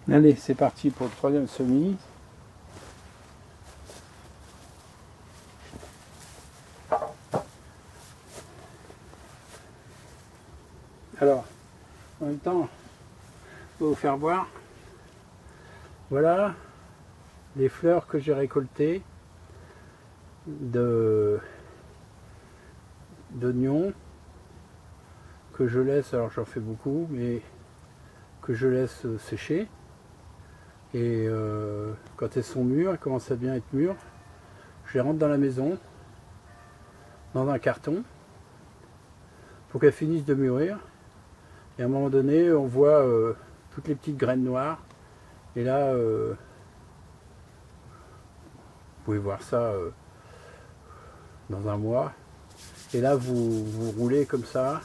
Allez, c'est parti pour le troisième semis. Alors, en même temps, je vais vous faire voir. Voilà les fleurs que j'ai récoltées d'oignons que je laisse, alors j'en fais beaucoup, mais que je laisse sécher. Et quand elles sont mûres, elles commencent à bien être mûres, je les rentre dans la maison, dans un carton, pour qu'elles finissent de mûrir. Et à un moment donné, on voit toutes les petites graines noires. Et là, vous pouvez voir ça dans un mois. Et là, vous roulez comme ça,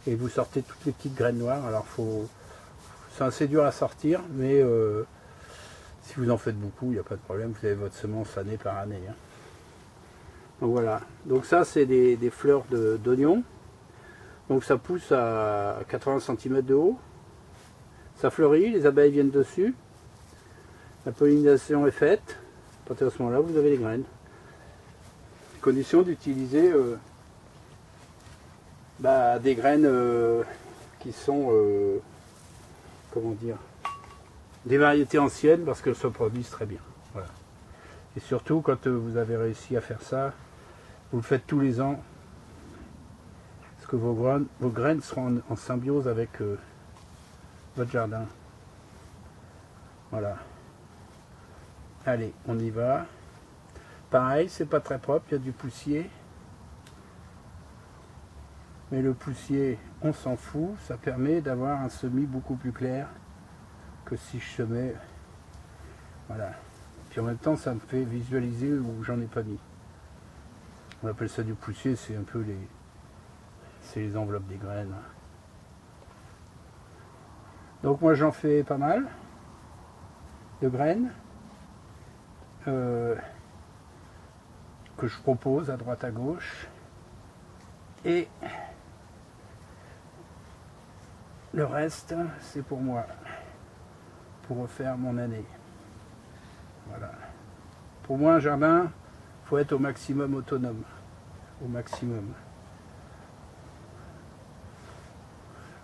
et vous sortez toutes les petites graines noires. Alors, c'est assez dur à sortir, mais si vous en faites beaucoup, il n'y a pas de problème, vous avez votre semence année par année. Hein. Donc voilà, donc ça c'est des fleurs d'oignon. Donc ça pousse à 80 cm de haut. Ça fleurit, les abeilles viennent dessus. La pollinisation est faite. À partir de ce moment-là, vous avez les graines. Condition d'utiliser des graines qui sont, comment dire, des variétés anciennes parce qu'elles se produisent très bien. Voilà. Et surtout, quand vous avez réussi à faire ça, vous le faites tous les ans, parce que vos graines seront en symbiose avec votre jardin. Voilà. Allez, on y va. Pareil, c'est pas très propre, il y a du poussier. Mais le poussier, on s'en fout, ça permet d'avoir un semis beaucoup plus clair que si je semais. Voilà. Puis en même temps, ça me fait visualiser où j'en ai pas mis. On appelle ça du poussier, c'est un peu les enveloppes des graines. Donc moi j'en fais pas mal de graines que je propose à droite à gauche. Et le reste, c'est pour moi, pour refaire mon année. Voilà. Pour moi, un jardin, il faut être au maximum autonome. Au maximum.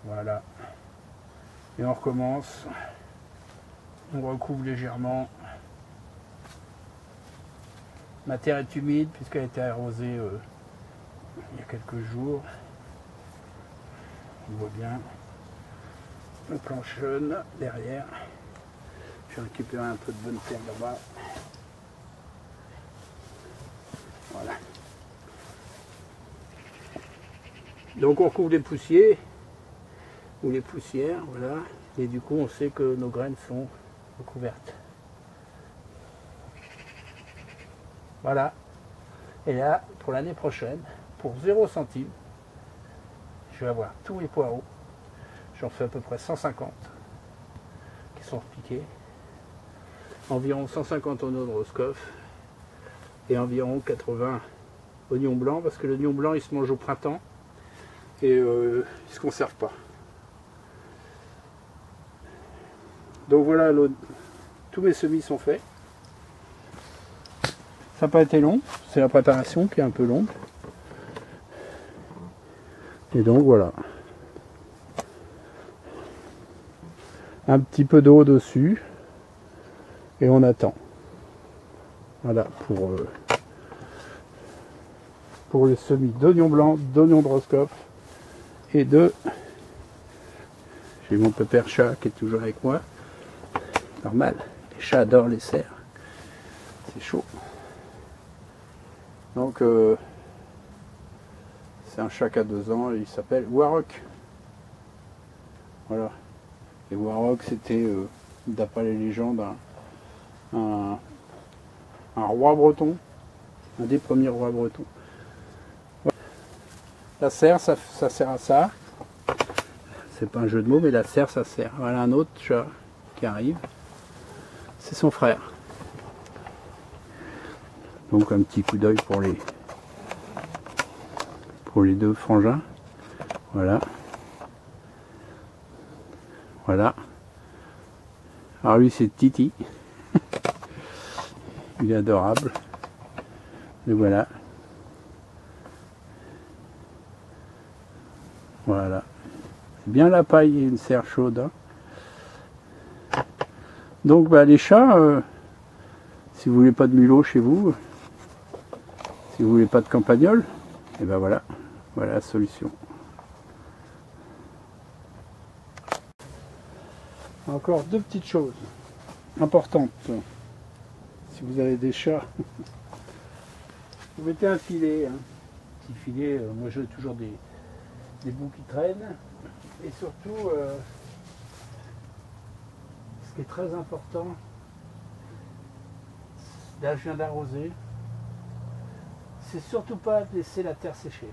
Voilà. Et on recommence. On recouvre légèrement. Ma terre est humide puisqu'elle a été arrosée il y a quelques jours. On voit bien le planchonne derrière. Je vais récupérer un peu de bonne terre là-bas. Voilà. Donc on recouvre les poussiers ou les poussières, voilà. Et du coup on sait que nos graines sont recouvertes. Voilà. Et là, pour l'année prochaine, pour 0 centime, je vais avoir tous mes poireaux. J'en fais à peu près 150 qui sont repiqués. Environ 150 oignons de Roscoff et environ 80 oignons blancs, parce que l'oignon blanc il se mange au printemps et il ne se conserve pas. Donc voilà, tous mes semis sont faits. Ça n'a pas été long, c'est la préparation qui est un peu longue. Et donc voilà. Un petit peu d'eau dessus. Et on attend. Voilà pour les semis d'oignons blancs, d'oignons de Roscoff et j'ai mon pépère chat qui est toujours avec moi. Normal, les chats adorent les cerfs. C'est chaud. Donc c'est un chat qui a 2 ans et il s'appelle Warrock. Voilà. Et Warrock c'était, d'après les légendes, un roi breton, un des premiers rois bretons. Voilà. La serre, ça sert à ça. C'est pas un jeu de mots, mais la serre, ça sert. Voilà un autre chat qui arrive. C'est son frère. Donc un petit coup d'œil pour les 2 frangins. Voilà. Voilà. Alors lui c'est Titi. Il est adorable. Et voilà. Voilà. C'est bien la paille et une serre chaude. Hein. Donc bah, les chats, si vous voulez pas de mulot chez vous, si vous voulez pas de campagnol, et ben voilà. Voilà la solution. Encore deux petites choses importantes. Si vous avez des chats, vous mettez un filet, hein. Petit filet, moi j'ai toujours des bouts qui traînent. Et surtout, ce qui est très important, là je viens d'arroser, c'est surtout pas de laisser la terre sécher.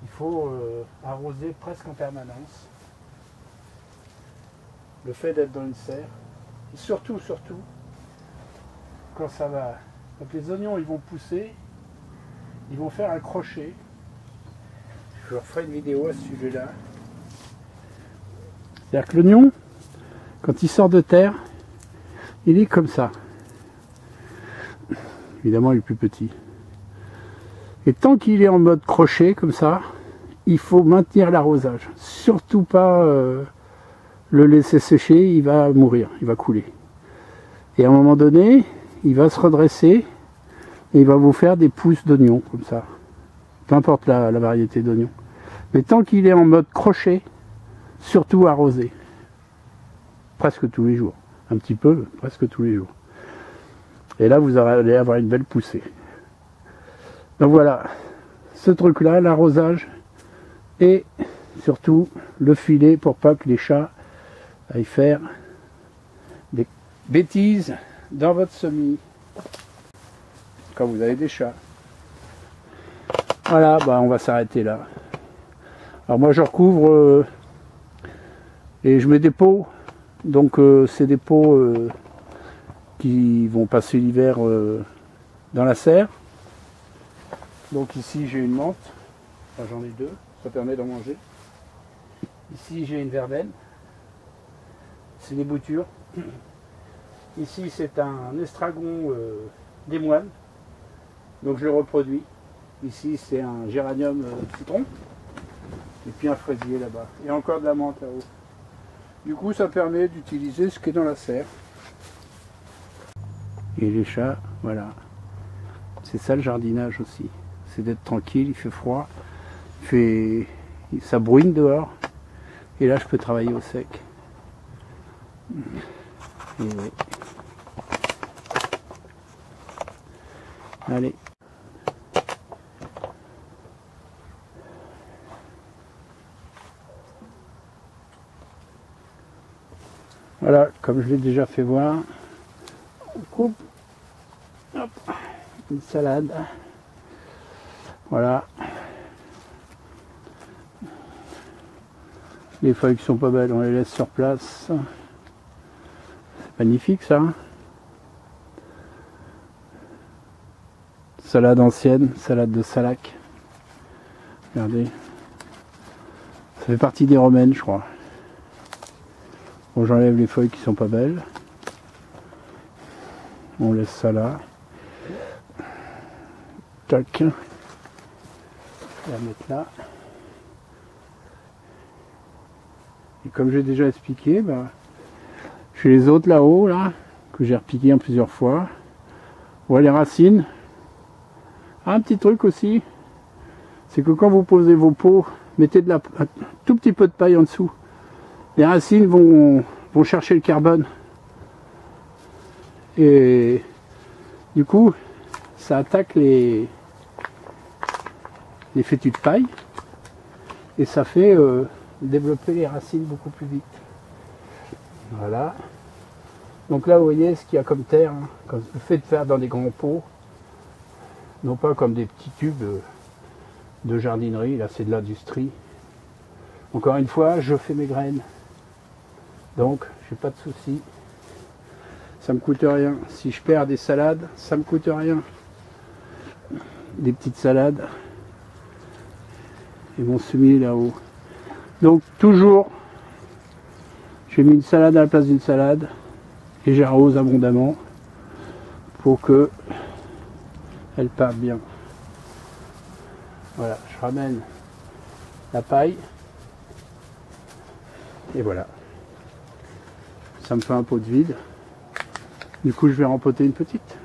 Il faut arroser presque en permanence. Le fait d'être dans une serre, et surtout, quand ça va, quand les oignons ils vont pousser, ils vont faire un crochet. Je vous referai une vidéo à ce sujet-là. C'est-à-dire que l'oignon, quand il sort de terre, il est comme ça. Évidemment, il est plus petit. Et tant qu'il est en mode crochet, comme ça, il faut maintenir l'arrosage. Surtout pas le laisser sécher, il va mourir, il va couler. Et à un moment donné, il va se redresser et il va vous faire des pousses d'oignons, comme ça. Peu importe la variété d'oignons. Mais tant qu'il est en mode crochet, surtout arroser. Presque tous les jours. Un petit peu, presque tous les jours. Et là, vous allez avoir une belle poussée. Donc voilà, ce truc-là, l'arrosage, et surtout le filet pour pas que les chats aillent faire des bêtises dans votre semis quand vous avez des chats. Voilà, bah on va s'arrêter là. Alors moi je recouvre et je mets des pots, donc c'est des pots qui vont passer l'hiver dans la serre. Donc ici j'ai une menthe, enfin, j'en ai deux, ça permet d'en manger. Ici j'ai une verveine, c'est des boutures. Ici c'est un estragon des moines, donc je le reproduis. Ici c'est un géranium citron, et puis un fraisier là-bas, et encore de la menthe là-haut. Du coup ça permet d'utiliser ce qui est dans la serre. Et les chats, voilà, c'est ça le jardinage aussi. C'est d'être tranquille, il fait froid, ça bruine dehors, et là je peux travailler au sec. Et oui. Allez. Voilà, comme je l'ai déjà fait voir, on coupe, hop, une salade. Voilà. Les feuilles qui sont pas belles, on les laisse sur place. C'est magnifique ça. Salade ancienne, salade de Salac. Regardez. Ça fait partie des romaines, je crois. Bon, j'enlève les feuilles qui sont pas belles. On laisse ça là. Tac. On va mettre là. Et comme j'ai déjà expliqué, bah, chez les autres là-haut, là, que j'ai repiqué en plusieurs fois, on voit les racines. Un petit truc aussi, c'est que quand vous posez vos pots, mettez un tout petit peu de paille en dessous. Les racines vont chercher le carbone. Et du coup, ça attaque les fétus de paille. Et ça fait développer les racines beaucoup plus vite. Voilà. Donc là, vous voyez ce qu'il y a comme terre, hein, comme le fait de faire dans des grands pots, non pas comme des petits tubes de jardinerie, là c'est de l'industrie. Encore une fois, je fais mes graines. Donc, j'ai pas de souci. Ça me coûte rien. Si je perds des salades, ça me coûte rien. Des petites salades. Et mon semis là-haut. Donc, toujours, J'ai mis une salade à la place d'une salade et j'arrose abondamment pour que elle part bien. Voilà, je ramène la paille et voilà. Ça me fait un pot de vide. Du coup, je vais rempoter une petite.